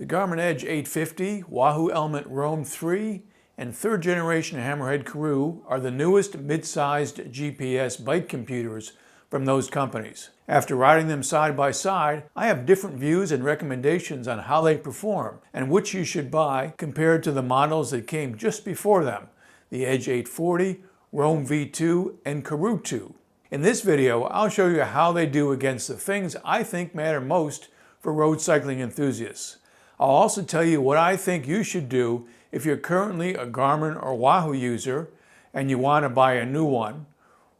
The Garmin Edge 850, Wahoo Elemnt Roam 3, and 3rd generation Hammerhead Karoo are the newest mid-sized GPS bike computers from those companies. After riding them side by side, I have different views and recommendations on how they perform and which you should buy compared to the models that came just before them, the Edge 840, Roam V2, and Karoo 2. In this video, I'll show you how they do against the things I think matter most for road cycling enthusiasts. I'll also tell you what I think you should do if you're currently a Garmin or Wahoo user and you want to buy a new one,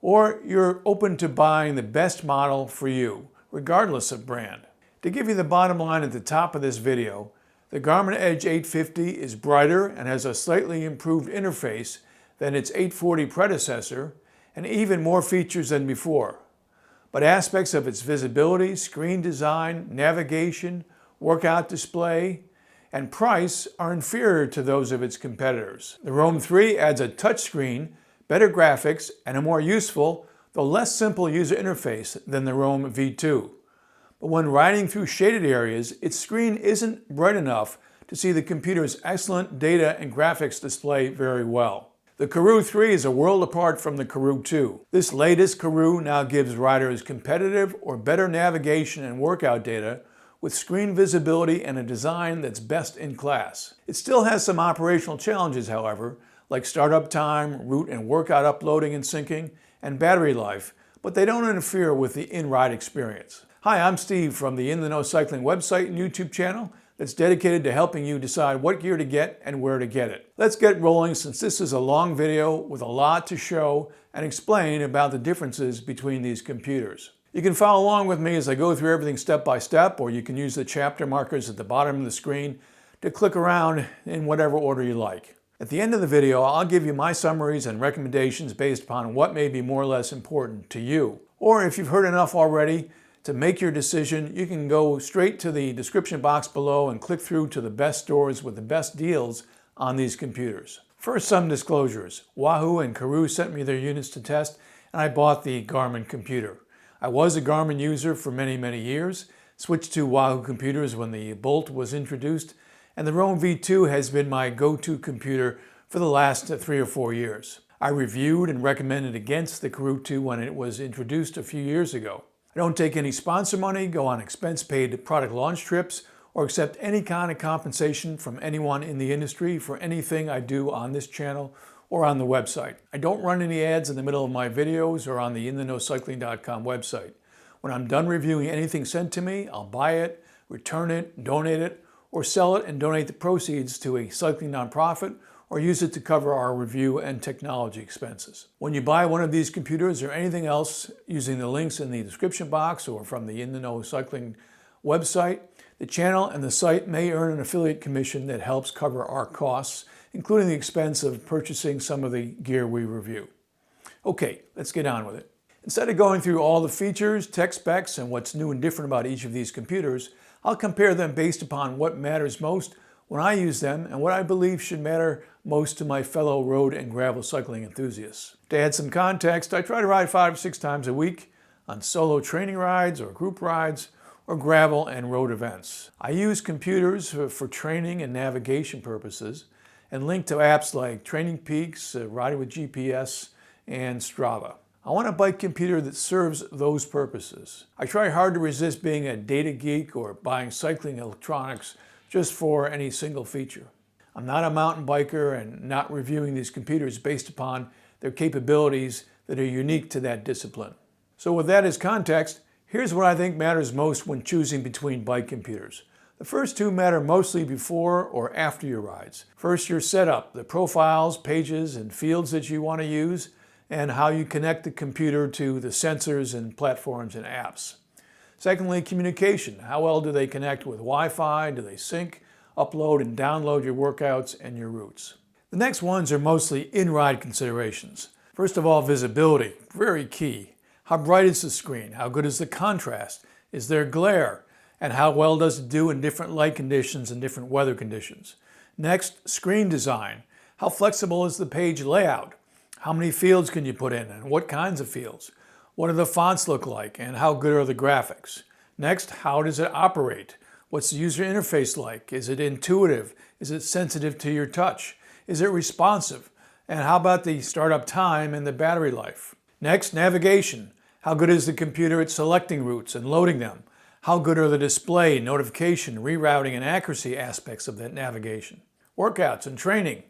or you're open to buying the best model for you, regardless of brand. To give you the bottom line at the top of this video, the Garmin Edge 850 is brighter and has a slightly improved interface than its 840 predecessor, and even more features than before. But aspects of its visibility, screen design, navigation, workout display, and price are inferior to those of its competitors. The Roam 3 adds a touchscreen, better graphics, and a more useful, though less simple user interface than the Roam V2. But when riding through shaded areas, its screen isn't bright enough to see the computer's excellent data and graphics display very well. The Karoo 3 is a world apart from the Karoo 2. This latest Karoo now gives riders competitive or better navigation and workout data with screen visibility and a design that's best in class. It still has some operational challenges, however, like startup time, route and workout uploading and syncing, and battery life, but they don't interfere with the in-ride experience. Hi, I'm Steve from the In the Know Cycling website and YouTube channel that's dedicated to helping you decide what gear to get and where to get it. Let's get rolling, since this is a long video with a lot to show and explain about the differences between these computers. You can follow along with me as I go through everything step by step, or you can use the chapter markers at the bottom of the screen to click around in whatever order you like. At the end of the video, I'll give you my summaries and recommendations based upon what may be more or less important to you. Or if you've heard enough already to make your decision, you can go straight to the description box below and click through to the best stores with the best deals on these computers. First, some disclosures. Wahoo and Karoo sent me their units to test, and I bought the Garmin computer. I was a Garmin user for many years, switched to Wahoo computers when the Bolt was introduced, and the Roam V2 has been my go-to computer for the last 3 or 4 years. I reviewed and recommended against the Karoo 2 when it was introduced a few years ago. I don't take any sponsor money, go on expense-paid product launch trips, or accept any kind of compensation from anyone in the industry for anything I do on this channel or on the website. I don't run any ads in the middle of my videos or on the inthenowcycling.com website. When I'm done reviewing anything sent to me, I'll buy it, return it, donate it, or sell it and donate the proceeds to a cycling nonprofit, or use it to cover our review and technology expenses. When you buy one of these computers or anything else using the links in the description box or from the In the Know Cycling website, the channel and the site may earn an affiliate commission that helps cover our costs, including the expense of purchasing some of the gear we review. Okay, let's get on with it. Instead of going through all the features, tech specs, and what's new and different about each of these computers, I'll compare them based upon what matters most when I use them and what I believe should matter most to my fellow road and gravel cycling enthusiasts. To add some context, I try to ride 5 or 6 times a week on solo training rides or group rides or gravel and road events. I use computers for training and navigation purposes and link to apps like Training Peaks, Riding with GPS, and Strava. I want a bike computer that serves those purposes. I try hard to resist being a data geek or buying cycling electronics just for any single feature. I'm not a mountain biker and not reviewing these computers based upon their capabilities that are unique to that discipline. So with that as context, here's what I think matters most when choosing between bike computers. The first two matter mostly before or after your rides. First, your setup, the profiles, pages, and fields that you want to use, and how you connect the computer to the sensors and platforms and apps. Secondly, communication. How well do they connect with Wi-Fi? Do they sync, upload, and download your workouts and your routes? The next ones are mostly in-ride considerations. First of all, visibility, very key. How bright is the screen? How good is the contrast? Is there glare? And how well does it do in different light conditions and different weather conditions? Next, screen design. How flexible is the page layout? How many fields can you put in and what kinds of fields? What do the fonts look like and how good are the graphics? Next, how does it operate? What's the user interface like? Is it intuitive? Is it sensitive to your touch? Is it responsive? And how about the startup time and the battery life? Next, navigation. How good is the computer at selecting routes and loading them? How good are the display, notification, rerouting, and accuracy aspects of that navigation? Workouts and training.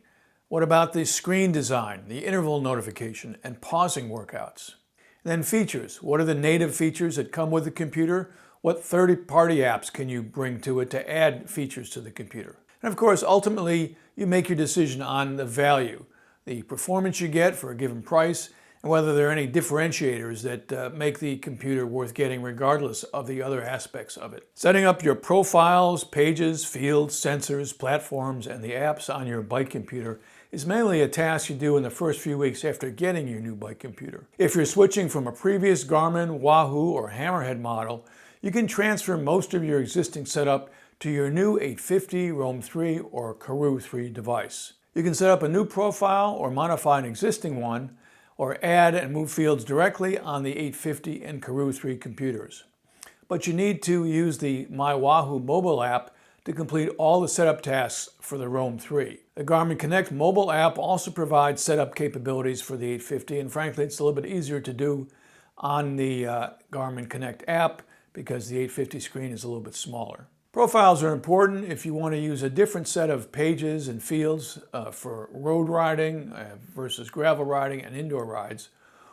What about the screen design, the interval notification, and pausing workouts? And then features. What are the native features that come with the computer? What third-party apps can you bring to it to add features to the computer? And of course, ultimately, you make your decision on the value, the performance you get for a given price, and whether there are any differentiators that make the computer worth getting regardless of the other aspects of it. Setting up your profiles, pages, fields, sensors, platforms, and the apps on your bike computer is mainly a task you do in the first few weeks after getting your new bike computer. If you're switching from a previous Garmin, Wahoo, or Hammerhead model, you can transfer most of your existing setup to your new 850, Roam 3, or Karoo 3 device. You can set up a new profile or modify an existing one, or add and move fields directly on the 850 and Karoo 3 computers. But you need to use the My Wahoo mobile app to complete all the setup tasks for the Roam 3. The Garmin Connect mobile app also provides setup capabilities for the 850, and frankly, it's a little bit easier to do on the Garmin Connect app because the 850 screen is a little bit smaller. Profiles are important if you want to use a different set of pages and fields for road riding versus gravel riding and indoor rides,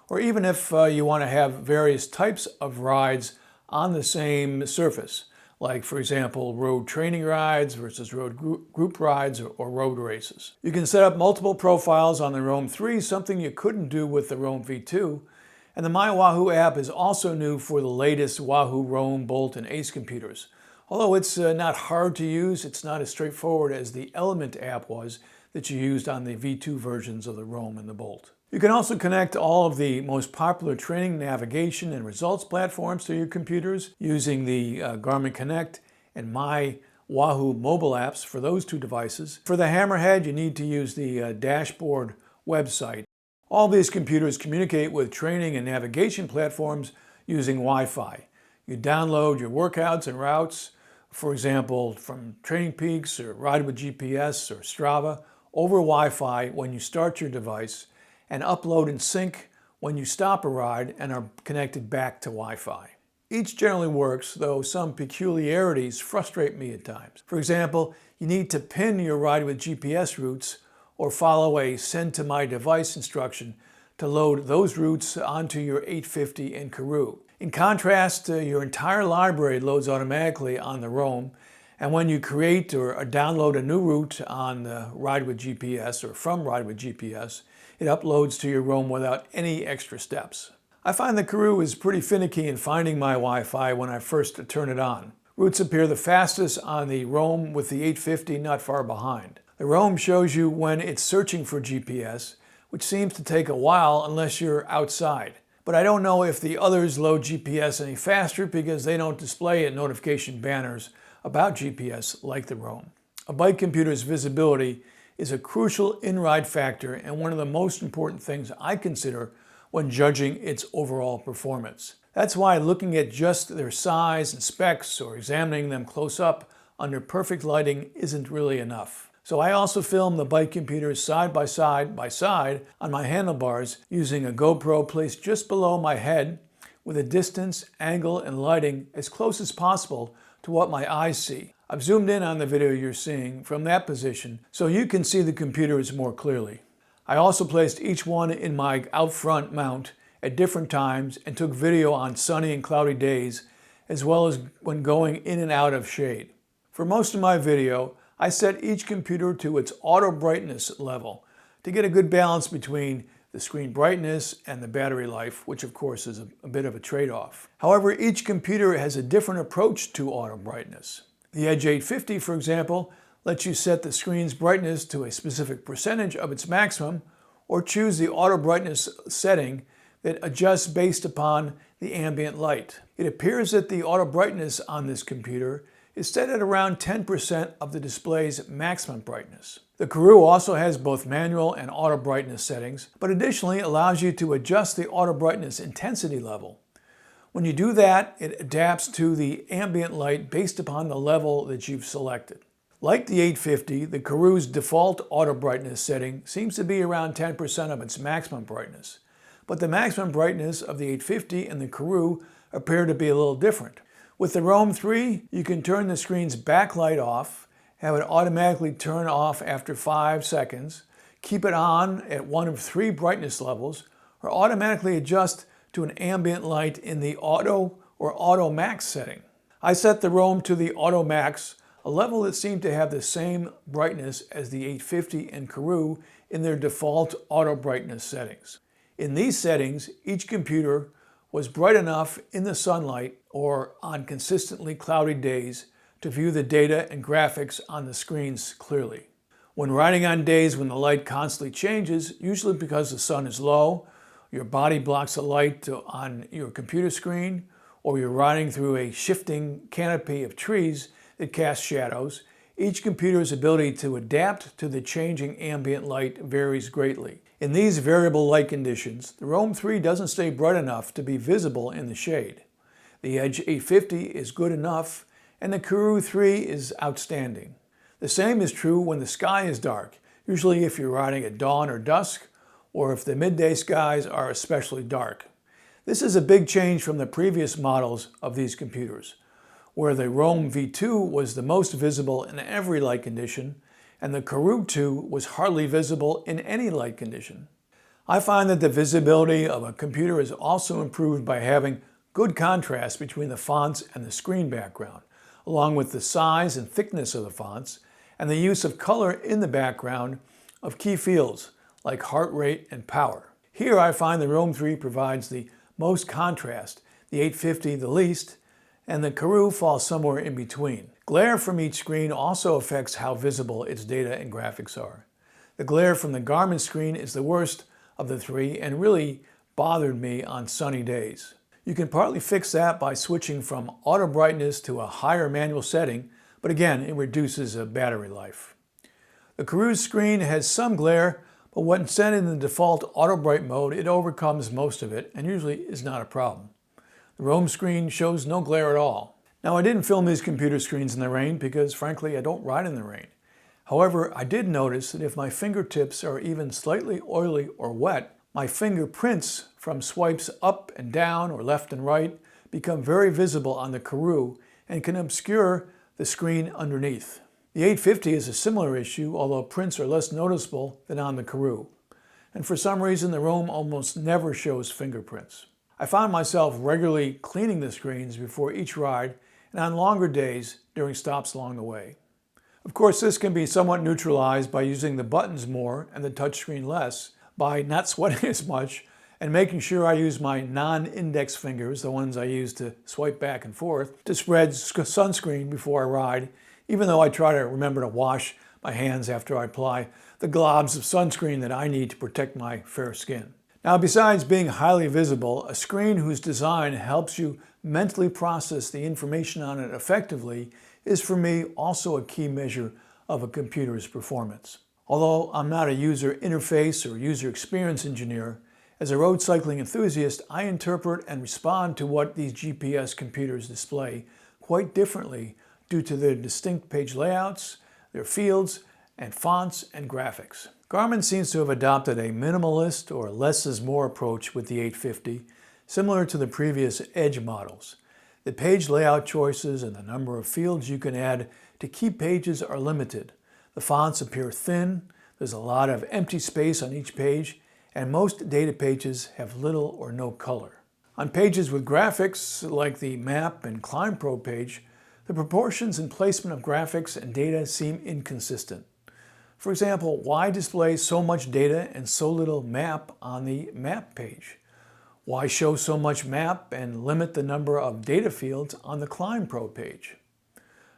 or even if you want to have various types of rides on the same surface, like for example road training rides versus road group rides or road races. You can set up multiple profiles on the Roam 3, something you couldn't do with the Roam V2, and the My Wahoo app is also new for the latest Wahoo Roam, Bolt, and Ace computers. Although it's not hard to use, it's not as straightforward as the Elemnt app was that you used on the V2 versions of the Roam and the Bolt. You can also connect all of the most popular training, navigation, and results platforms to your computers using the Garmin Connect and My Wahoo mobile apps for those two devices. For the Hammerhead, you need to use the dashboard website. All these computers communicate with training and navigation platforms using Wi-Fi. You download your workouts and routes, for example, from Training Peaks or Ride with GPS or Strava, over Wi-Fi when you start your device, and upload and sync when you stop a ride and are connected back to Wi-Fi. Each generally works, though some peculiarities frustrate me at times. For example, you need to pin your Ride with GPS routes or follow a Send to My Device instruction to load those routes onto your 850 and Karoo. In contrast, your entire library loads automatically on the Roam, and when you create or download a new route on Ride with GPS or from Ride with GPS, it uploads to your Roam without any extra steps. I find the Karoo is pretty finicky in finding my Wi-Fi when I first turn it on. Routes appear the fastest on the Roam, with the 850 not far behind. The Roam shows you when it's searching for GPS, which seems to take a while unless you're outside. But I don't know if the others load GPS any faster because they don't display notification banners about GPS like the Roam. A bike computer's visibility is a crucial in-ride factor and one of the most important things I consider when judging its overall performance. That's why looking at just their size and specs or examining them close up under perfect lighting isn't really enough. So I also film the bike computers side by side on my handlebars using a GoPro placed just below my head with a distance, angle, and lighting as close as possible to what my eyes see. I've zoomed in on the video you're seeing from that position so you can see the computers more clearly. I also placed each one in my out front mount at different times and took video on sunny and cloudy days as well as when going in and out of shade. For most of my video, I set each computer to its auto brightness level to get a good balance between the screen brightness and the battery life, which of course is a bit of a trade-off. However, each computer has a different approach to auto brightness. The Edge 850, for example, lets you set the screen's brightness to a specific percentage of its maximum or choose the auto brightness setting that adjusts based upon the ambient light. It appears that the auto brightness on this computer is set at around 10% of the display's maximum brightness. The Karoo also has both manual and auto brightness settings, but additionally allows you to adjust the auto brightness intensity level. When you do that, it adapts to the ambient light based upon the level that you've selected. Like the 850, the Karoo's default auto brightness setting seems to be around 10% of its maximum brightness. But the maximum brightness of the 850 and the Karoo appear to be a little different. With the Roam 3, you can turn the screen's backlight off, have it automatically turn off after 5 seconds, keep it on at one of 3 brightness levels, or automatically adjust to an ambient light in the Auto or Auto Max setting. I set the Roam to the Auto Max, a level that seemed to have the same brightness as the 850 and Karoo in their default auto brightness settings. In these settings, each computer was bright enough in the sunlight or on consistently cloudy days to view the data and graphics on the screens clearly. When riding on days when the light constantly changes, usually because the sun is low, your body blocks the light on your computer screen, or you're riding through a shifting canopy of trees that cast shadows, each computer's ability to adapt to the changing ambient light varies greatly. In these variable light conditions, the Roam 3 doesn't stay bright enough to be visible in the shade. The Edge 850 is good enough, and the Karoo 3 is outstanding. The same is true when the sky is dark, usually if you're riding at dawn or dusk, or if the midday skies are especially dark. This is a big change from the previous models of these computers, where the Roam V2 was the most visible in every light condition, and the Karoo 2 was hardly visible in any light condition. I find that the visibility of a computer is also improved by having good contrast between the fonts and the screen background, along with the size and thickness of the fonts, and the use of color in the background of key fields like heart rate and power. Here I find the Roam 3 provides the most contrast, the 850 the least, and the Karoo falls somewhere in between. Glare from each screen also affects how visible its data and graphics are. The glare from the Garmin screen is the worst of the 3 and really bothered me on sunny days. You can partly fix that by switching from auto brightness to a higher manual setting, but again, it reduces battery life. The Karoo's screen has some glare, but when set in the default auto bright mode, it overcomes most of it and usually is not a problem. The Roam screen shows no glare at all. Now, I didn't film these computer screens in the rain because, frankly, I don't ride in the rain. However, I did notice that if my fingertips are even slightly oily or wet, my fingerprints from swipes up and down or left and right become very visible on the Karoo and can obscure the screen underneath. The 850 is a similar issue, although prints are less noticeable than on the Karoo. And for some reason, the Roam almost never shows fingerprints. I found myself regularly cleaning the screens before each ride and on longer days during stops along the way. Of course, this can be somewhat neutralized by using the buttons more and the touchscreen less, by not sweating as much and making sure I use my non-index fingers, the ones I use to swipe back and forth, to spread sunscreen before I ride, even though I try to remember to wash my hands after I apply the globs of sunscreen that I need to protect my fair skin. Now, besides being highly visible, a screen whose design helps you mentally process the information on it effectively is, for me, also a key measure of a computer's performance. Although I'm not a user interface or user experience engineer, as a road cycling enthusiast, I interpret and respond to what these GPS computers display quite differently due to their distinct page layouts, their fields, and fonts and graphics. Garmin seems to have adopted a minimalist or less is more approach with the 850, similar to the previous Edge models. The page layout choices and the number of fields you can add to key pages are limited. The fonts appear thin, there's a lot of empty space on each page, and most data pages have little or no color. On pages with graphics, like the Map and Climb Pro page, the proportions and placement of graphics and data seem inconsistent. For example, why display so much data and so little map on the Map page? Why show so much map and limit the number of data fields on the Climb Pro page?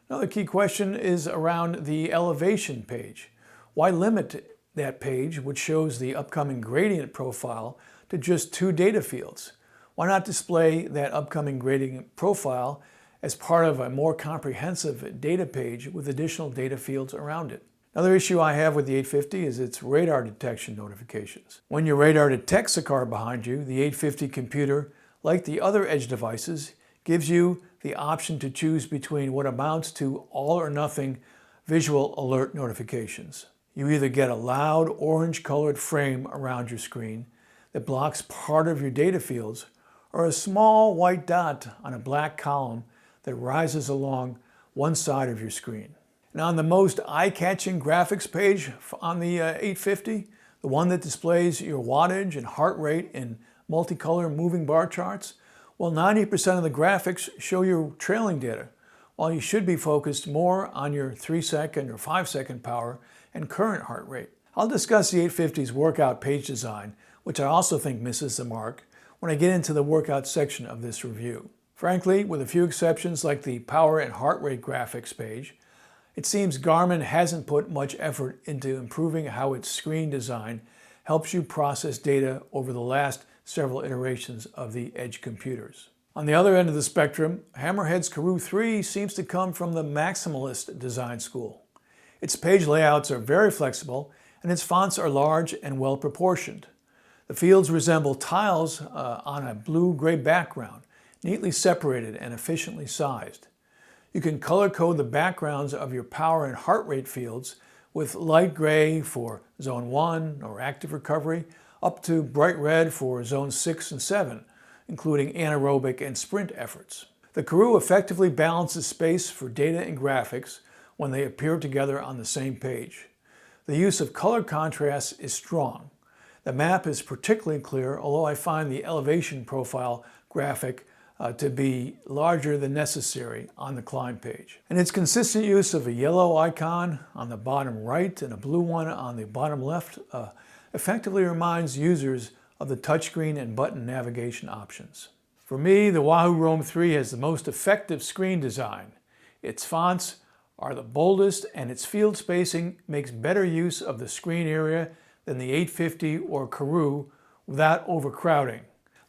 Another key question is around the elevation page. Why limit that page, which shows the upcoming gradient profile, to just 2 data fields? Why not display that upcoming gradient profile as part of a more comprehensive data page with additional data fields around it? Another issue I have with the 850 is its radar detection notifications. When your radar detects a car behind you, the 850 computer like the other Edge devices, gives you the option to choose between what amounts to all or nothing visual alert notifications. You either get a loud orange-colored frame around your screen that blocks part of your data fields, or a small white dot on a black column that rises along one side of your screen. Now, on the most eye-catching graphics page on the 850, the one that displays your wattage and heart rate in multicolor moving bar charts, well, 90% of the graphics show your trailing data, while you should be focused more on your 3-second or 5-second power and current heart rate. I'll discuss the 850's workout page design, which I also think misses the mark, when I get into the workout section of this review. Frankly, with a few exceptions like the power and heart rate graphics page, it seems Garmin hasn't put much effort into improving how its screen design helps you process data over the last several iterations of the Edge computers. On the other end of the spectrum, Hammerhead's Karoo 3 seems to come from the maximalist design school. Its page layouts are very flexible, and its fonts are large and well proportioned. The fields resemble tiles on a blue-gray background, neatly separated and efficiently sized. You can color code the backgrounds of your power and heart rate fields with light gray for zone 1 or active recovery, up to bright red for zones 6 and 7, including anaerobic and sprint efforts. The Karoo effectively balances space for data and graphics when they appear together on the same page. The use of color contrast is strong. The map is particularly clear, although I find the elevation profile graphic to be larger than necessary on the climb page. And its consistent use of a yellow icon on the bottom right and a blue one on the bottom left effectively reminds users of the touchscreen and button navigation options. For me, the Wahoo Roam 3 has the most effective screen design. Its fonts are the boldest, and its field spacing makes better use of the screen area than the 850 or Karoo without overcrowding.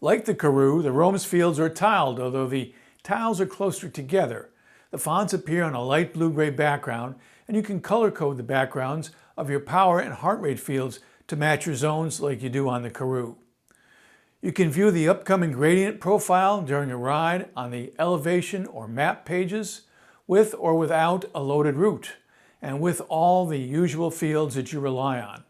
Like the Karoo, the Roam's fields are tiled, although the tiles are closer together. The fonts appear on a light blue-gray background, and you can color code the backgrounds of your power and heart rate fields to match your zones like you do on the Karoo. You can view the upcoming gradient profile during a ride on the elevation or map pages with or without a loaded route, and with all the usual fields that you rely on.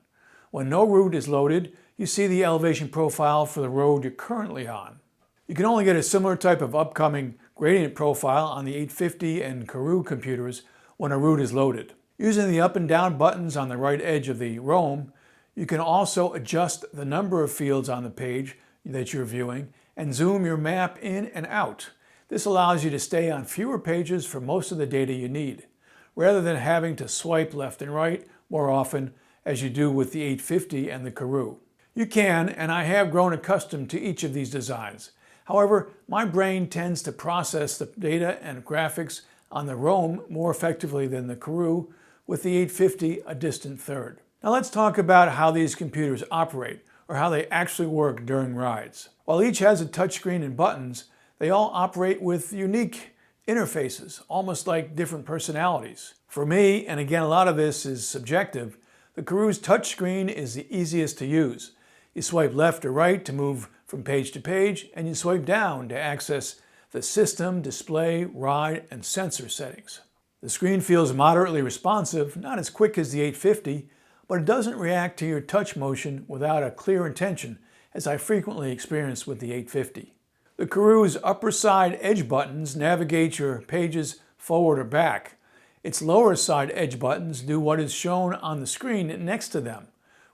When no route is loaded, you see the elevation profile for the road you're currently on. You can only get a similar type of upcoming gradient profile on the 850 and Karoo computers when a route is loaded. Using the up and down buttons on the right edge of the Roam, you can also adjust the number of fields on the page that you're viewing and zoom your map in and out. This allows you to stay on fewer pages for most of the data you need, rather than having to swipe left and right more often as you do with the 850 and the Karoo. You can, and I have grown accustomed to each of these designs. However, my brain tends to process the data and graphics on the Roam more effectively than the Karoo, with the 850 a distant third. Now let's talk about how these computers operate, or how they actually work during rides. While each has a touchscreen and buttons, they all operate with unique interfaces, almost like different personalities. For me, and again a lot of this is subjective, the Karoo's touchscreen is the easiest to use. You swipe left or right to move from page to page, and you swipe down to access the system, display, ride, and sensor settings. The screen feels moderately responsive, not as quick as the 850, but it doesn't react to your touch motion without a clear intention, as I frequently experience with the 850. The Karoo's upper side edge buttons navigate your pages forward or back. Its lower side edge buttons do what is shown on the screen next to them,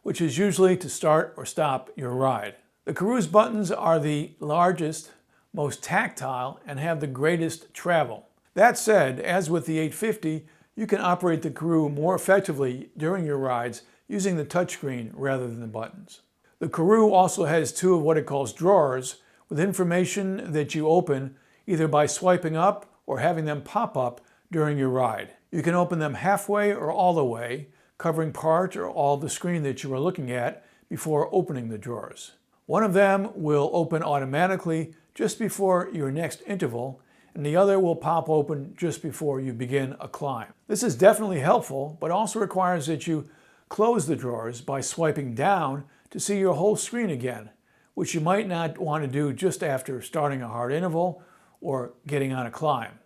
which is usually to start or stop your ride. The Karoo's buttons are the largest, most tactile, and have the greatest travel. That said, as with the 850, you can operate the Karoo more effectively during your rides using the touchscreen rather than the buttons. The Karoo also has two of what it calls drawers with information that you open either by swiping up or having them pop up during your ride. You can open them halfway or all the way, covering part or all the screen that you are looking at before opening the drawers. One of them will open automatically just before your next interval, and the other will pop open just before you begin a climb. This is definitely helpful, but also requires that you close the drawers by swiping down to see your whole screen again, which you might not want to do just after starting a hard interval or getting on a climb.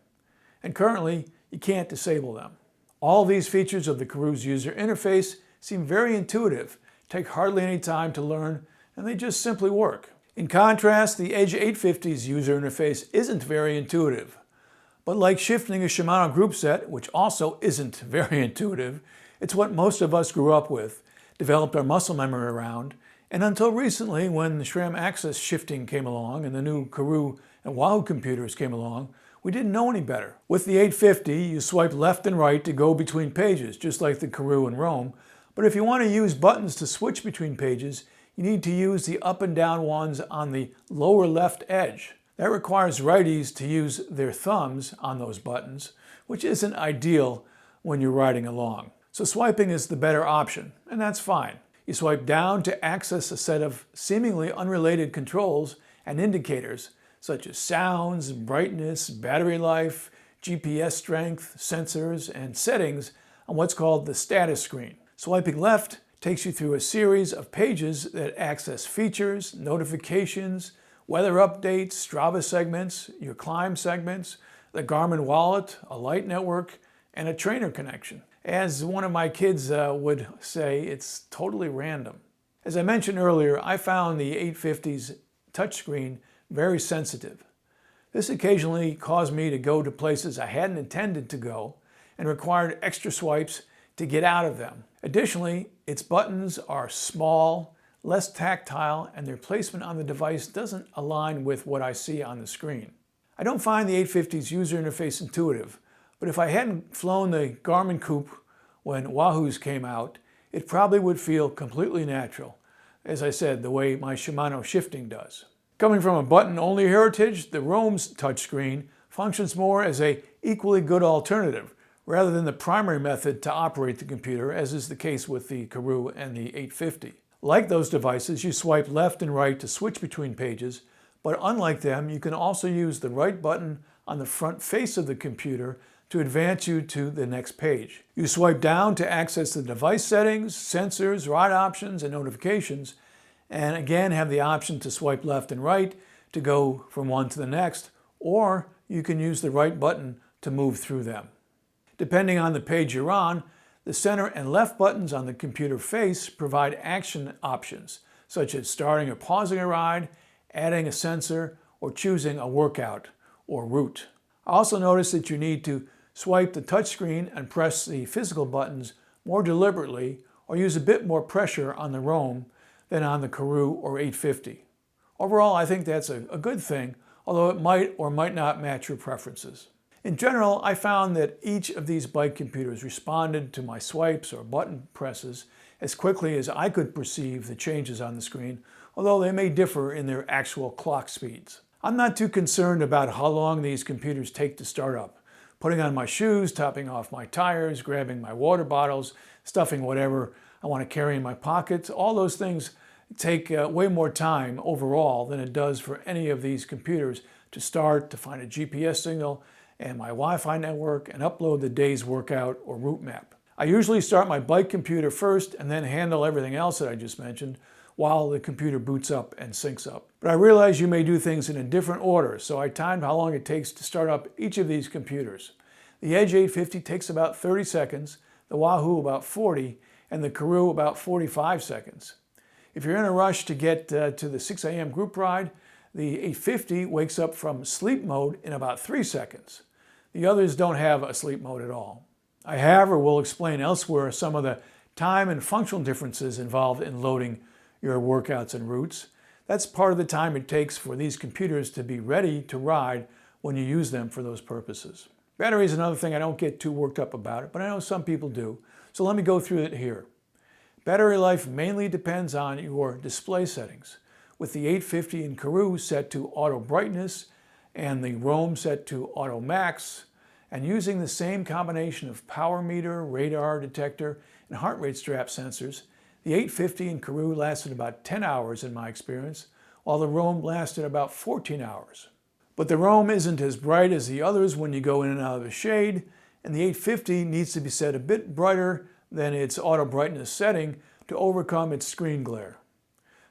And currently, you can't disable them. All these features of the Karoo's user interface seem very intuitive, take hardly any time to learn, and they just simply work. In contrast, the Edge 850's user interface isn't very intuitive. But like shifting a Shimano group set, which also isn't very intuitive, it's what most of us grew up with, developed our muscle memory around, and until recently when the SRAM axis shifting came along and the new Karoo and Wahoo computers came along, we didn't know any better. With the 850, you swipe left and right to go between pages, just like the Karoo and Roam, but if you want to use buttons to switch between pages, you need to use the up and down ones on the lower left edge. That requires righties to use their thumbs on those buttons, which isn't ideal when you're riding along. So swiping is the better option, and that's fine. You swipe down to access a set of seemingly unrelated controls and indicators, such as sounds, brightness, battery life, GPS strength, sensors, and settings on what's called the status screen. Swiping left takes you through a series of pages that access features, notifications, weather updates, Strava segments, your climb segments, the Garmin wallet, a light network, and a trainer connection. As one of my kids would say, it's totally random. As I mentioned earlier, I found the 850's touchscreen very sensitive. This occasionally caused me to go to places I hadn't intended to go and required extra swipes to get out of them. Additionally, its buttons are small, less tactile, and their placement on the device doesn't align with what I see on the screen. I don't find the 850's user interface intuitive, but if I hadn't flown the Garmin Coupe when Wahoo's came out, it probably would feel completely natural, as I said, the way my Shimano shifting does. Coming from a button-only heritage, the Roam's touchscreen functions more as an equally good alternative, rather than the primary method to operate the computer, as is the case with the Karoo and the 850. Like those devices, you swipe left and right to switch between pages, but unlike them, you can also use the right button on the front face of the computer to advance you to the next page. You swipe down to access the device settings, sensors, ride options, and notifications, and again have the option to swipe left and right to go from one to the next, or you can use the right button to move through them. Depending on the page you're on, the center and left buttons on the computer face provide action options, such as starting or pausing a ride, adding a sensor, or choosing a workout or route. I also noticed that you need to swipe the touchscreen and press the physical buttons more deliberately or use a bit more pressure on the Roam than on the Karoo or 850. Overall, I think that's a good thing, although it might or might not match your preferences. In general, I found that each of these bike computers responded to my swipes or button presses as quickly as I could perceive the changes on the screen, although they may differ in their actual clock speeds. I'm not too concerned about how long these computers take to start up. Putting on my shoes, topping off my tires, grabbing my water bottles, stuffing whatever I want to carry in my pockets, all those things take way more time overall than it does for any of these computers to start, to find a GPS signal and my Wi-Fi network, and upload the day's workout or route map. I usually start my bike computer first and then handle everything else that I just mentioned while the computer boots up and syncs up. But I realize you may do things in a different order, so I timed how long it takes to start up each of these computers. The Edge 850 takes about 30 seconds, the Wahoo about 40, and the Karoo about 45 seconds. If you're in a rush to get to the 6 a.m. group ride, the 850 wakes up from sleep mode in about 3 seconds. The others don't have a sleep mode at all. I have or will explain elsewhere some of the time and functional differences involved in loading your workouts and routes. That's part of the time it takes for these computers to be ready to ride when you use them for those purposes. Battery is another thing I don't get too worked up about it, but I know some people do, so let me go through it here. Battery life mainly depends on your display settings, with the 850 and Karoo set to auto brightness and the Roam set to auto max, and using the same combination of power meter, radar detector, and heart rate strap sensors, the 850 and Karoo lasted about 10 hours in my experience, while the Roam lasted about 14 hours. But the Roam isn't as bright as the others when you go in and out of the shade, and the 850 needs to be set a bit brighter than its auto brightness setting to overcome its screen glare.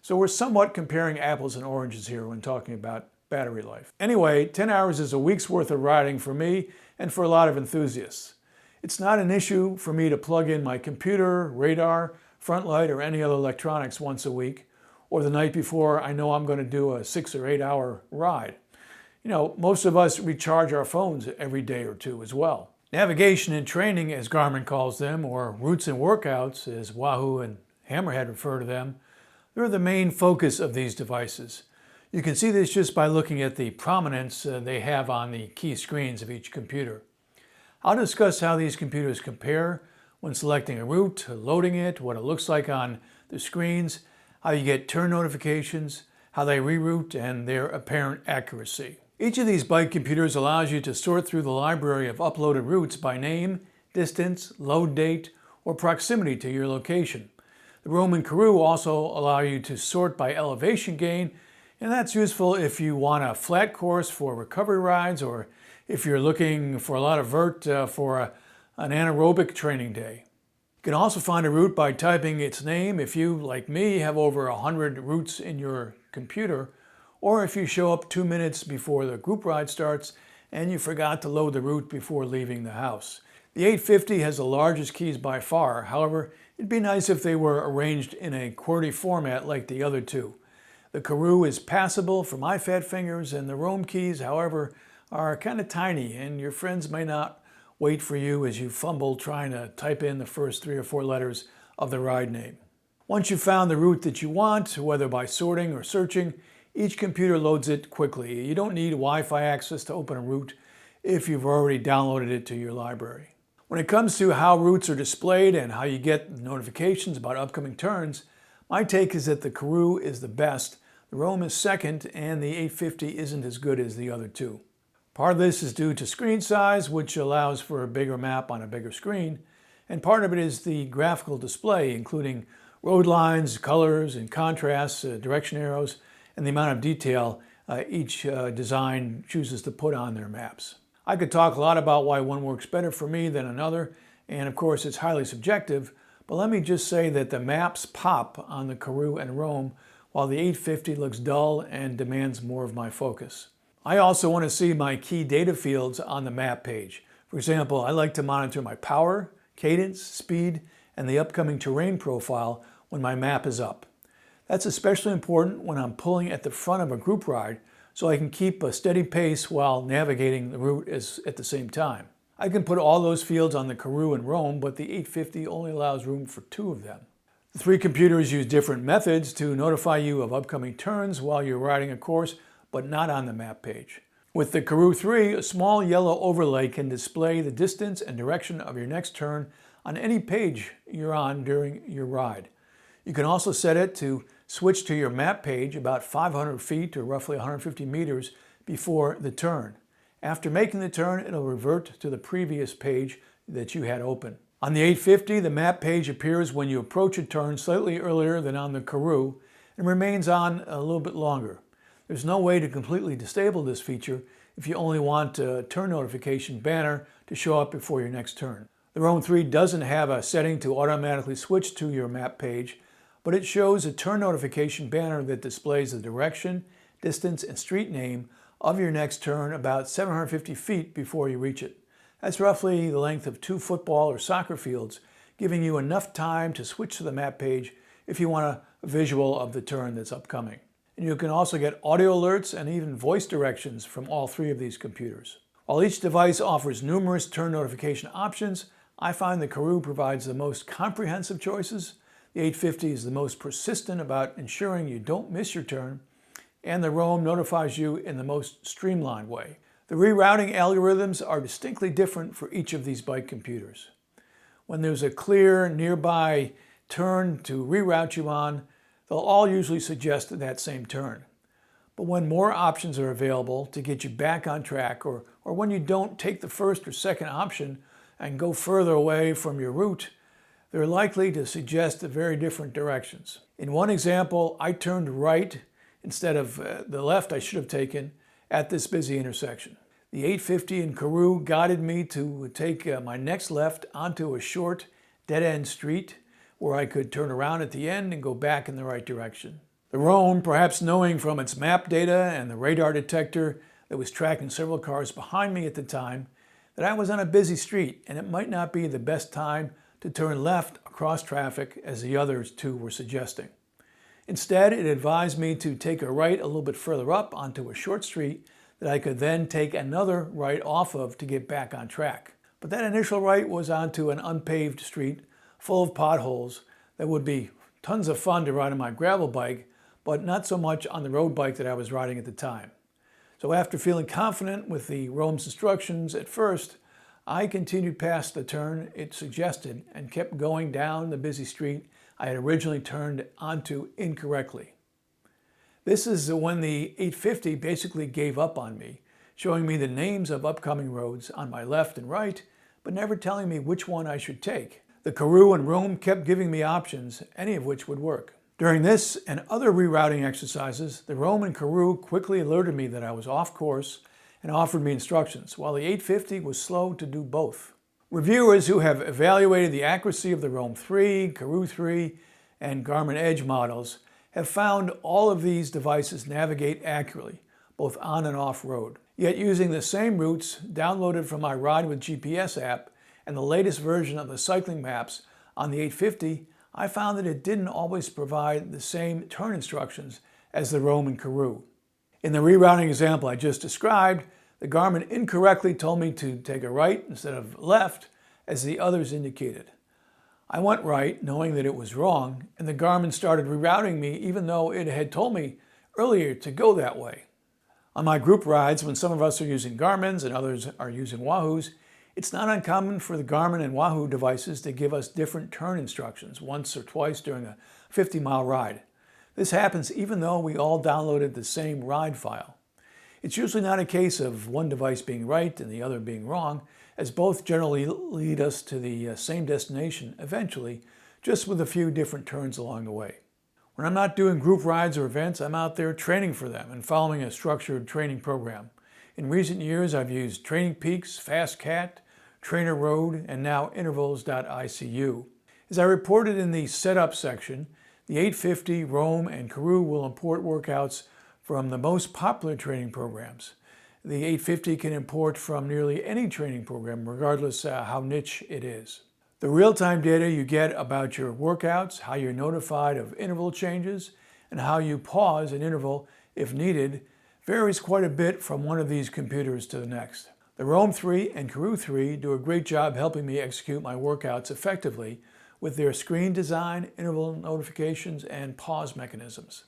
So we're somewhat comparing apples and oranges here when talking about battery life. Anyway, 10 hours is a week's worth of riding for me and for a lot of enthusiasts. It's not an issue for me to plug in my computer, radar, front light, or any other electronics once a week, or the night before I know I'm going to do a 6 or 8 hour ride. You know, most of us recharge our phones every day or two as well. Navigation and training, as Garmin calls them, or routes and workouts, as Wahoo and Hammerhead refer to them, they're the main focus of these devices. You can see this just by looking at the prominence they have on the key screens of each computer. I'll discuss how these computers compare when selecting a route, loading it, what it looks like on the screens, how you get turn notifications, how they reroute, and their apparent accuracy. Each of these bike computers allows you to sort through the library of uploaded routes by name, distance, load date, or proximity to your location. The Roam and Karoo also allow you to sort by elevation gain, and that's useful if you want a flat course for recovery rides or if you're looking for a lot of vert for an anaerobic training day. You can also find a route by typing its name if you, like me, have over 100 routes in your computer, or if you show up 2 minutes before the group ride starts and you forgot to load the route before leaving the house. The 850 has the largest keys by far. However, it'd be nice if they were arranged in a QWERTY format like the other two. The Karoo is passable for my fat fingers, and the Roam keys, however, are kind of tiny, and your friends may not wait for you as you fumble trying to type in the first 3 or 4 letters of the ride name. Once you've found the route that you want, whether by sorting or searching, each computer loads it quickly. You don't need Wi-Fi access to open a route if you've already downloaded it to your library. When it comes to how routes are displayed and how you get notifications about upcoming turns, my take is that the Karoo is the best, the Roam is second, and the 850 isn't as good as the other two. Part of this is due to screen size, which allows for a bigger map on a bigger screen, and part of it is the graphical display, including road lines, colors, and contrasts, direction arrows, and the amount of detail each design chooses to put on their maps. I could talk a lot about why one works better for me than another, and of course it's highly subjective, but let me just say that the maps pop on the Karoo and Roam, while the 850 looks dull and demands more of my focus. I also want to see my key data fields on the map page. For example, I like to monitor my power, cadence, speed, and the upcoming terrain profile when my map is up. That's especially important when I'm pulling at the front of a group ride, so I can keep a steady pace while navigating the route at the same time. I can put all those fields on the Karoo and Roam, but the 850 only allows room for 2 of them. The 3 computers use different methods to notify you of upcoming turns while you're riding a course, but not on the map page. With the Karoo 3, a small yellow overlay can display the distance and direction of your next turn on any page you're on during your ride. You can also set it to switch to your map page about 500 feet or roughly 150 meters before the turn. After making the turn, it'll revert to the previous page that you had open. On the 850, the map page appears when you approach a turn slightly earlier than on the Karoo and remains on a little bit longer. There's no way to completely disable this feature if you only want a turn notification banner to show up before your next turn. The Roam 3 doesn't have a setting to automatically switch to your map page, but it shows a turn notification banner that displays the direction, distance, and street name of your next turn about 750 feet before you reach it. That's roughly the length of 2 football or soccer fields, giving you enough time to switch to the map page if you want a visual of the turn that's upcoming. And you can also get audio alerts and even voice directions from all 3 of these computers. While each device offers numerous turn notification options, I find the Karoo provides the most comprehensive choices, the 850 is the most persistent about ensuring you don't miss your turn, and the Roam notifies you in the most streamlined way. The rerouting algorithms are distinctly different for each of these bike computers. When there's a clear nearby turn to reroute you on, they'll all usually suggest that same turn. But when more options are available to get you back on track, or when you don't take the first or second option and go further away from your route, they're likely to suggest very different directions. In one example, I turned right instead of the left I should have taken at this busy intersection. The 850 and Karoo guided me to take my next left onto a short dead-end street where I could turn around at the end and go back in the right direction. The Roam, perhaps knowing from its map data and the radar detector that was tracking several cars behind me at the time, that I was on a busy street and it might not be the best time to turn left across traffic as the others two were suggesting. Instead, it advised me to take a right a little bit further up onto a short street that I could then take another right off of to get back on track. But that initial right was onto an unpaved street full of potholes that would be tons of fun to ride on my gravel bike, but not so much on the road bike that I was riding at the time. So after feeling confident with the Roam's instructions at first, I continued past the turn it suggested and kept going down the busy street I had originally turned onto incorrectly. This is when the 850 basically gave up on me, showing me the names of upcoming roads on my left and right, but never telling me which one I should take. The Karoo and Roam kept giving me options, any of which would work. During this and other rerouting exercises, the Roam and Karoo quickly alerted me that I was off course and offered me instructions, while the 850 was slow to do both. Reviewers who have evaluated the accuracy of the Roam 3, Karoo 3, and Garmin Edge models have found all of these devices navigate accurately, both on and off road. Yet using the same routes downloaded from my Ride with GPS app and the latest version of the cycling maps on the 850, I found that it didn't always provide the same turn instructions as the Roam and Karoo. In the rerouting example I just described, the Garmin incorrectly told me to take a right instead of left, as the others indicated. I went right, knowing that it was wrong, and the Garmin started rerouting me even though it had told me earlier to go that way. On my group rides, when some of us are using Garmin's and others are using Wahoos, it's not uncommon for the Garmin and Wahoo devices to give us different turn instructions once or twice during a 50-mile ride. This happens even though we all downloaded the same ride file. It's usually not a case of one device being right and the other being wrong, as both generally lead us to the same destination eventually, just with a few different turns along the way. When I'm not doing group rides or events, I'm out there training for them and following a structured training program. In recent years, I've used Training Peaks, FastCat, Trainer Road, and now Intervals.icu. As I reported in the setup section, the 850, Roam, and Karoo will import workouts from the most popular training programs. The 850 can import from nearly any training program, regardless how niche it is. The real-time data you get about your workouts, how you're notified of interval changes, and how you pause an interval if needed varies quite a bit from one of these computers to the next. The Roam 3 and Karoo 3 do a great job helping me execute my workouts effectively with their screen design, interval notifications, and pause mechanisms.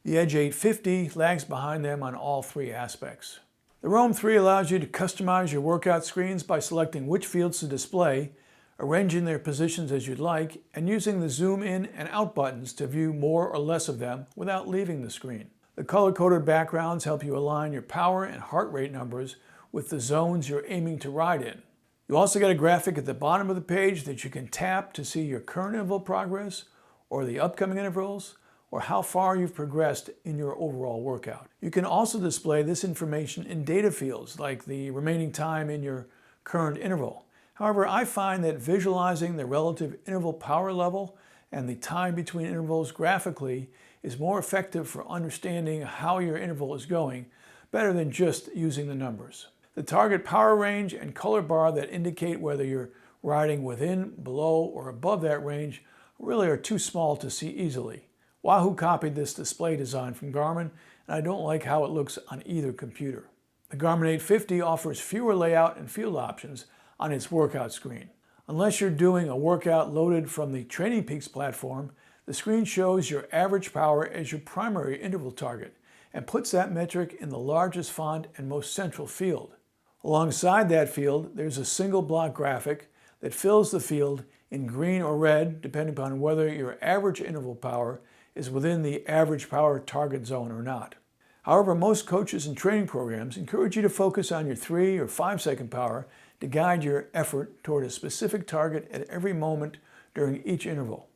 The Edge 850 lags behind them on all three aspects. The Roam 3 allows you to customize your workout screens by selecting which fields to display, arranging their positions as you'd like, and using the zoom in and out buttons to view more or less of them without leaving the screen. The color-coded backgrounds help you align your power and heart rate numbers with the zones you're aiming to ride in. You also get a graphic at the bottom of the page that you can tap to see your current interval progress, or the upcoming intervals, or how far you've progressed in your overall workout. You can also display this information in data fields, like the remaining time in your current interval. However, I find that visualizing the relative interval power level and the time between intervals graphically is more effective for understanding how your interval is going, better than just using the numbers. The target power range and color bar that indicate whether you're riding within, below, or above that range really are too small to see easily. Wahoo copied this display design from Garmin, and I don't like how it looks on either computer. The Garmin 850 offers fewer layout and field options on its workout screen. Unless you're doing a workout loaded from the Training Peaks platform, the screen shows your average power as your primary interval target and puts that metric in the largest font and most central field. Alongside that field, there's a single block graphic that fills the field in green or red, depending upon whether your average interval power is within the average power target zone or not. However, most coaches and training programs encourage you to focus on your 3 or 5 second power to guide your effort toward a specific target at every moment during each interval.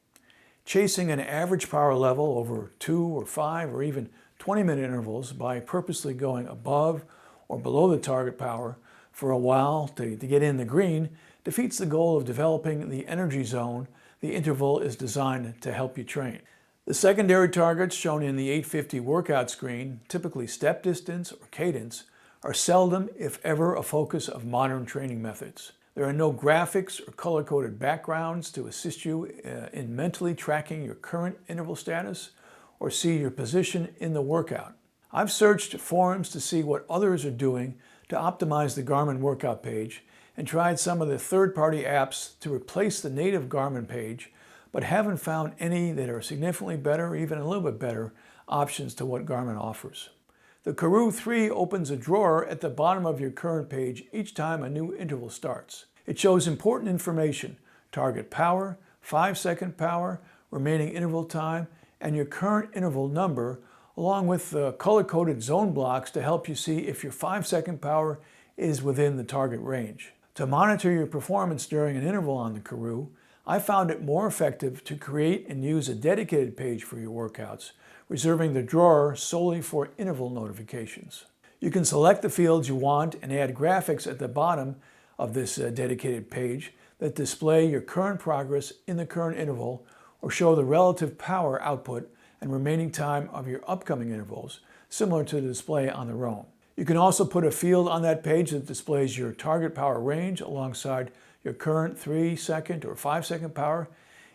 Chasing an average power level over 2 or 5 or even 20-minute intervals by purposely going above or below the target power for a while to get in the green defeats the goal of developing the energy zone the interval is designed to help you train. The secondary targets shown in the 850 workout screen, typically step distance or cadence, are seldom, if ever, a focus of modern training methods. There are no graphics or color-coded backgrounds to assist you in mentally tracking your current interval status or see your position in the workout. I've searched forums to see what others are doing to optimize the Garmin workout page and tried some of the third-party apps to replace the native Garmin page, but haven't found any that are significantly better, or even a little bit better, options to what Garmin offers. The Karoo 3 opens a drawer at the bottom of your current page each time a new interval starts. It shows important information: target power, 5-second power, remaining interval time, and your current interval number, along with the color-coded zone blocks to help you see if your 5-second power is within the target range. To monitor your performance during an interval on the Karoo, I found it more effective to create and use a dedicated page for your workouts, reserving the drawer solely for interval notifications. You can select the fields you want and add graphics at the bottom of this dedicated page that display your current progress in the current interval or show the relative power output and remaining time of your upcoming intervals, similar to the display on the Roam. You can also put a field on that page that displays your target power range alongside your current 3-second or 5-second power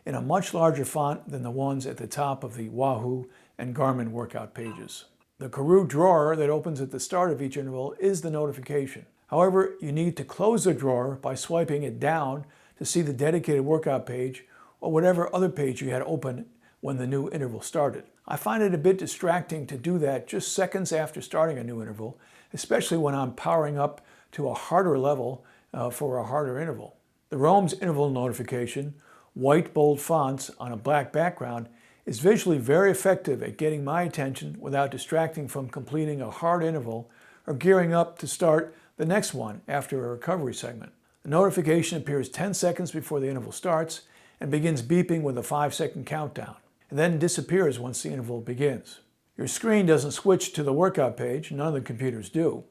in a much larger font than the ones at the top of the Wahoo and Garmin workout pages. The Karoo drawer that opens at the start of each interval is the notification. However, you need to close the drawer by swiping it down to see the dedicated workout page or whatever other page you had open when the new interval started. I find it a bit distracting to do that just seconds after starting a new interval, especially when I'm powering up to a harder level for a harder interval. The Roam's interval notification, white bold fonts on a black background, is visually very effective at getting my attention without distracting from completing a hard interval or gearing up to start the next one after a recovery segment. The notification appears 10 seconds before the interval starts and begins beeping with a 5-second countdown, and then disappears once the interval begins. Your screen doesn't switch to the workout page, none of the computers do.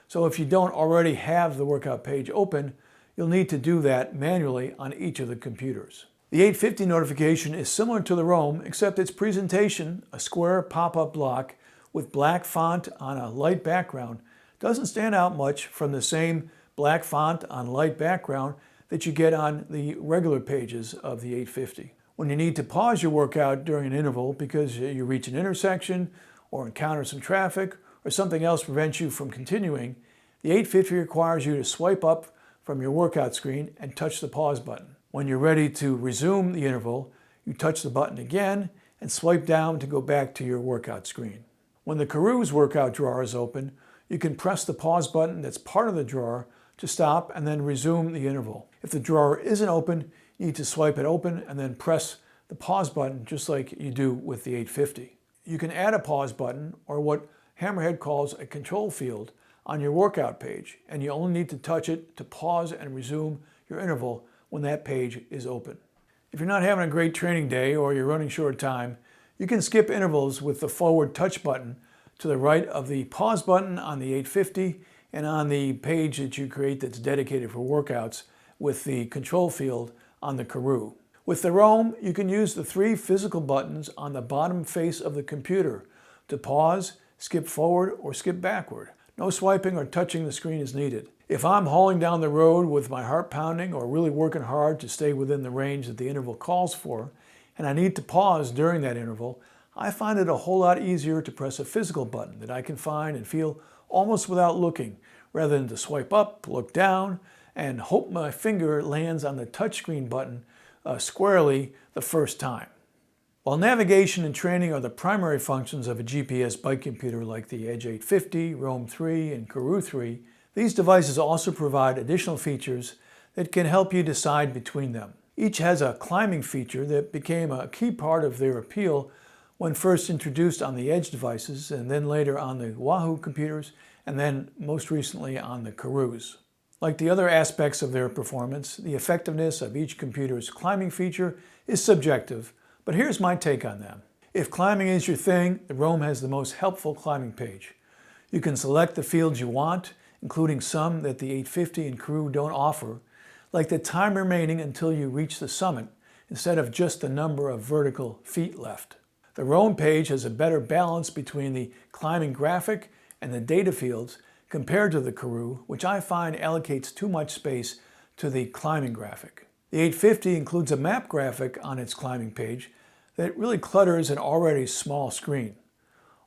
So if you don't already have the workout page open, you'll need to do that manually on each of the computers. The 850 notification is similar to the Roam, except its presentation, a square pop-up block with black font on a light background, doesn't stand out much from the same black font on light background that you get on the regular pages of the 850. When you need to pause your workout during an interval because you reach an intersection or encounter some traffic or something else prevents you from continuing, the 850 requires you to swipe up from your workout screen and touch the pause button. When you're ready to resume the interval, you touch the button again and swipe down to go back to your workout screen. When the Karoo's workout drawer is open, you can press the pause button that's part of the drawer to stop and then resume the interval. If the drawer isn't open, you need to swipe it open and then press the pause button just like you do with the 850. You can add a pause button, or what Hammerhead calls a control field, on your workout page, and you only need to touch it to pause and resume your interval when that page is open. If you're not having a great training day or you're running short time, you can skip intervals with the forward touch button to the right of the pause button on the 850 and on the page that you create that's dedicated for workouts with the control field on the Karoo. With the Roam, you can use the 3 physical buttons on the bottom face of the computer to pause, skip forward, or skip backward. No swiping or touching the screen is needed. If I'm hauling down the road with my heart pounding or really working hard to stay within the range that the interval calls for, and I need to pause during that interval, I find it a whole lot easier to press a physical button that I can find and feel almost without looking, rather than to swipe up, look down, and hope my finger lands on the touchscreen button squarely the first time. While navigation and training are the primary functions of a GPS bike computer like the Edge 850, Roam 3, and Karoo 3, these devices also provide additional features that can help you decide between them. Each has a climbing feature that became a key part of their appeal when first introduced on the Edge devices, and then later on the Wahoo computers, and then most recently on the Karoos. Like the other aspects of their performance, the effectiveness of each computer's climbing feature is subjective, but here's my take on them. If climbing is your thing, the Roam has the most helpful climbing page. You can select the fields you want, including some that the 850 and Karoo don't offer, like the time remaining until you reach the summit, instead of just the number of vertical feet left. The Roam page has a better balance between the climbing graphic and the data fields compared to the Karoo, which I find allocates too much space to the climbing graphic. The 850 includes a map graphic on its climbing page that really clutters an already small screen.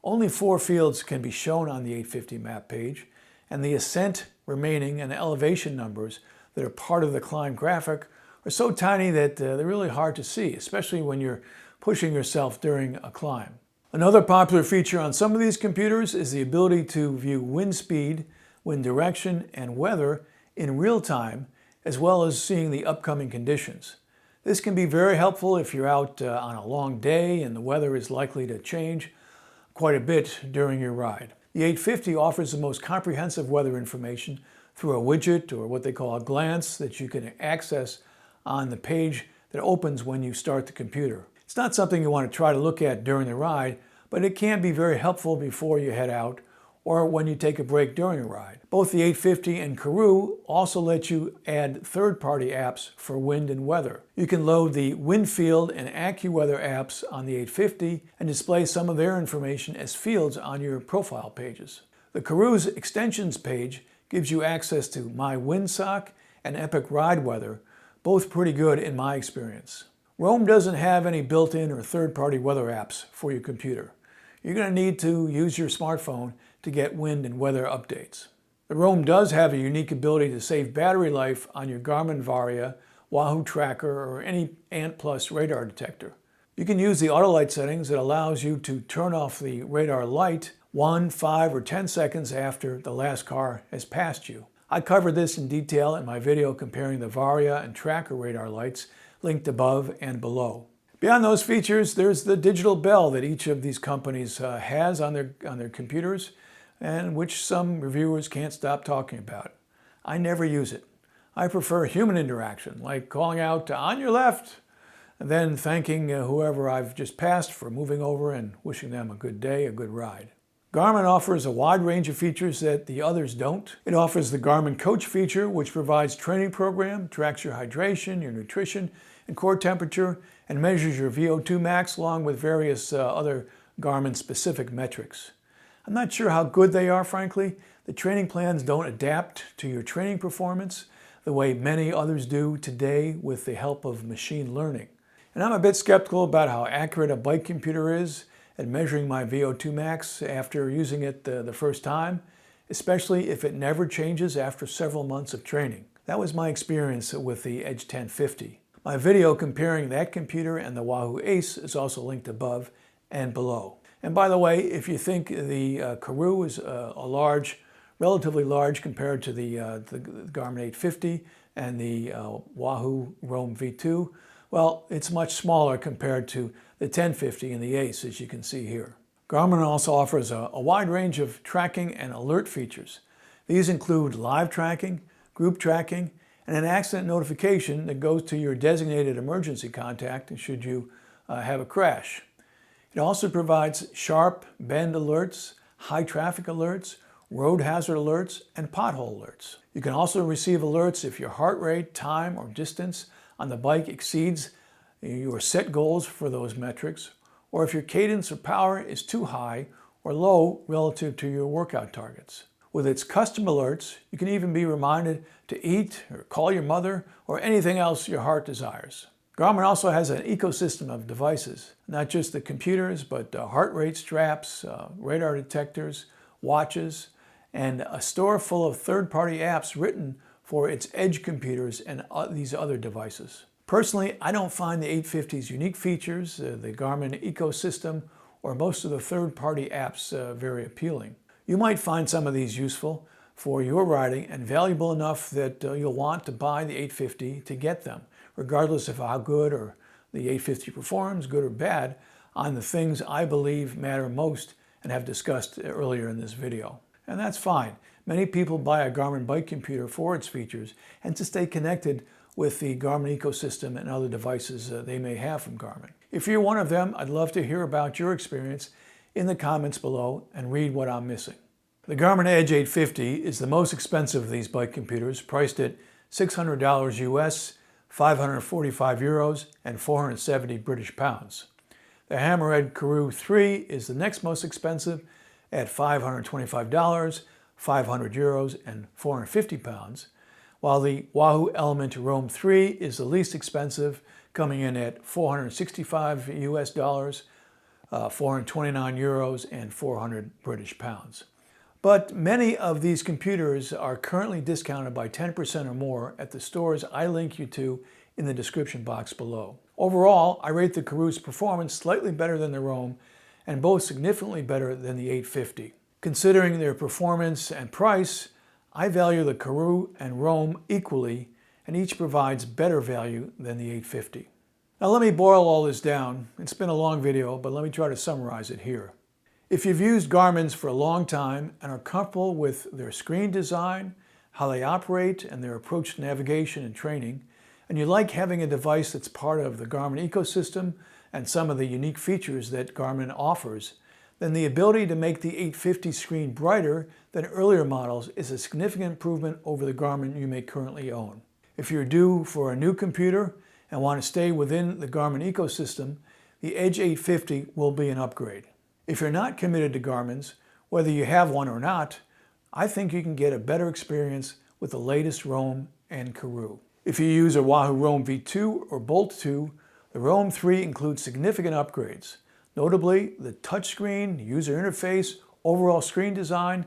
Only 4 fields can be shown on the 850 map page, and the ascent, remaining, and elevation numbers that are part of the climb graphic are so tiny that they're really hard to see, especially when you're pushing yourself during a climb. Another popular feature on some of these computers is the ability to view wind speed, wind direction, and weather in real time, as well as seeing the upcoming conditions. This can be very helpful if you're out on a long day and the weather is likely to change quite a bit during your ride. The 850 offers the most comprehensive weather information through a widget, or what they call a glance, that you can access on the page that opens when you start the computer. It's not something you want to try to look at during the ride, but it can be very helpful before you head out or when you take a break during a ride. Both the 850 and Karoo also let you add third-party apps for wind and weather. You can load the wind field and AccuWeather apps on the 850 and display some of their information as fields on your profile pages. The Karoo's extensions page gives you access to My Windsock and Epic Ride Weather, both pretty good in my experience. Roam doesn't have any built-in or third-party weather apps for your computer. You're going to need to use your smartphone to get wind and weather updates. The Roam does have a unique ability to save battery life on your Garmin Varia, Wahoo Tracker, or any Ant Plus radar detector. You can use the autolight settings that allows you to turn off the radar light 1, 5, or 10 seconds after the last car has passed you. I covered this in detail in my video comparing the Varia and Tracker radar lights, linked above and below. Beyond those features, there's the digital bell that each of these companies has on their computers, and which some reviewers can't stop talking about. I never use it. I prefer human interaction, like calling out "on your left," and then thanking whoever I've just passed for moving over and wishing them a good day, a good ride. Garmin offers a wide range of features that the others don't. It offers the Garmin Coach feature, which provides training program, tracks your hydration, your nutrition, and core temperature, and measures your VO2 max along with various other Garmin-specific metrics. I'm not sure how good they are, frankly. The training plans don't adapt to your training performance the way many others do today with the help of machine learning. And I'm a bit skeptical about how accurate a bike computer is at measuring my VO2 max after using it the first time, especially if it never changes after several months of training. That was my experience with the Edge 1050. My video comparing that computer and the Wahoo Ace is also linked above and below. And by the way, if you think the Karoo is relatively large compared to the Garmin 850 and the Wahoo Roam V2, well, it's much smaller compared to the 1050 and the Ace, as you can see here. Garmin also offers a wide range of tracking and alert features. These include live tracking, group tracking, and an accident notification that goes to your designated emergency contact should you have a crash. It also provides sharp bend alerts, high traffic alerts, road hazard alerts, and pothole alerts. You can also receive alerts if your heart rate, time, or distance on the bike exceeds your set goals for those metrics, or if your cadence or power is too high or low relative to your workout targets. With its custom alerts, you can even be reminded to eat or call your mother or anything else your heart desires. Garmin also has an ecosystem of devices, not just the computers, but heart rate straps, radar detectors, watches, and a store full of third-party apps written for its Edge computers and these other devices. Personally, I don't find the 850's unique features, the Garmin ecosystem, or most of the third-party apps very appealing. You might find some of these useful for your riding and valuable enough that you'll want to buy the 850 to get them, regardless of how good or the 850 performs, good or bad, on the things I believe matter most and have discussed earlier in this video. And that's fine. Many people buy a Garmin bike computer for its features and to stay connected with the Garmin ecosystem and other devices they may have from Garmin. If you're one of them, I'd love to hear about your experience in the comments below and read what I'm missing. The Garmin Edge 850 is the most expensive of these bike computers, priced at $600 US, 545 euros, and 470 British pounds. The Hammerhead Karoo 3 is the next most expensive at $525, 500 euros, and 450 pounds, while the Wahoo Elemnt Roam 3 is the least expensive, coming in at 465 US dollars, 429 euros, and 400 British pounds. But many of these computers are currently discounted by 10% or more at the stores I link you to in the description box below. Overall, I rate the Karoo's performance slightly better than the Roam and both significantly better than the 850. Considering their performance and price, I value the Karoo and Roam equally, and each provides better value than the 850. Now let me boil all this down. It's been a long video, but let me try to summarize it here. If you've used Garmin's for a long time and are comfortable with their screen design, how they operate, and their approach to navigation and training, and you like having a device that's part of the Garmin ecosystem and some of the unique features that Garmin offers, then the ability to make the 850 screen brighter than earlier models is a significant improvement over the Garmin you may currently own. If you're due for a new computer and want to stay within the Garmin ecosystem, the Edge 850 will be an upgrade. If you're not committed to Garmin's, whether you have one or not, I think you can get a better experience with the latest Roam and Karoo. If you use a Wahoo Roam V2 or Bolt 2, the Roam 3 includes significant upgrades. Notably, the touchscreen, user interface, overall screen design,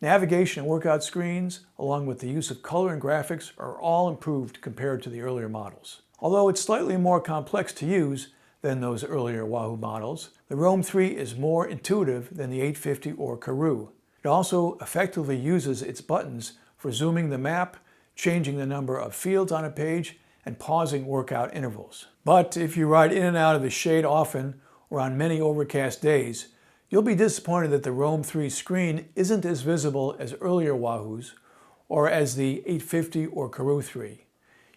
navigation and workout screens, along with the use of color and graphics, are all improved compared to the earlier models. Although it's slightly more complex to use than those earlier Wahoo models, the Roam 3 is more intuitive than the 850 or Karoo. It also effectively uses its buttons for zooming the map, changing the number of fields on a page, and pausing workout intervals. But if you ride in and out of the shade often or on many overcast days, you'll be disappointed that the Roam 3 screen isn't as visible as earlier Wahoos or as the 850 or Karoo 3.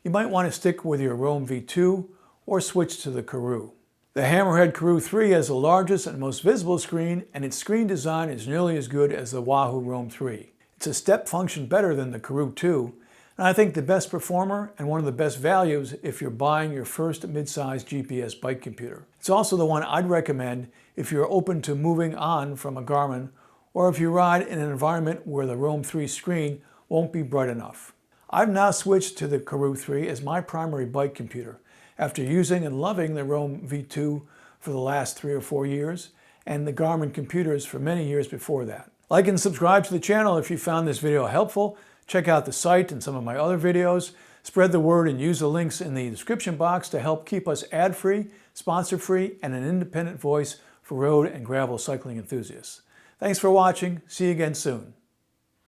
You might want to stick with your Roam V2 or switch to the Karoo. The Hammerhead Karoo 3 has the largest and most visible screen, and its screen design is nearly as good as the Wahoo Roam 3. It's a step function better than the Karoo 2, and I think the best performer and one of the best values if you're buying your first mid-sized GPS bike computer. It's also the one I'd recommend if you're open to moving on from a Garmin, or if you ride in an environment where the Roam 3 screen won't be bright enough. I've now switched to the Karoo 3 as my primary bike computer after using and loving the Roam V2 for the last 3 or 4 years and the Garmin computers for many years before that. Like and subscribe to the channel if you found this video helpful. Check out the site and some of my other videos. Spread the word and use the links in the description box to help keep us ad-free, sponsor-free, and an independent voice for road and gravel cycling enthusiasts. Thanks for watching. See you again soon.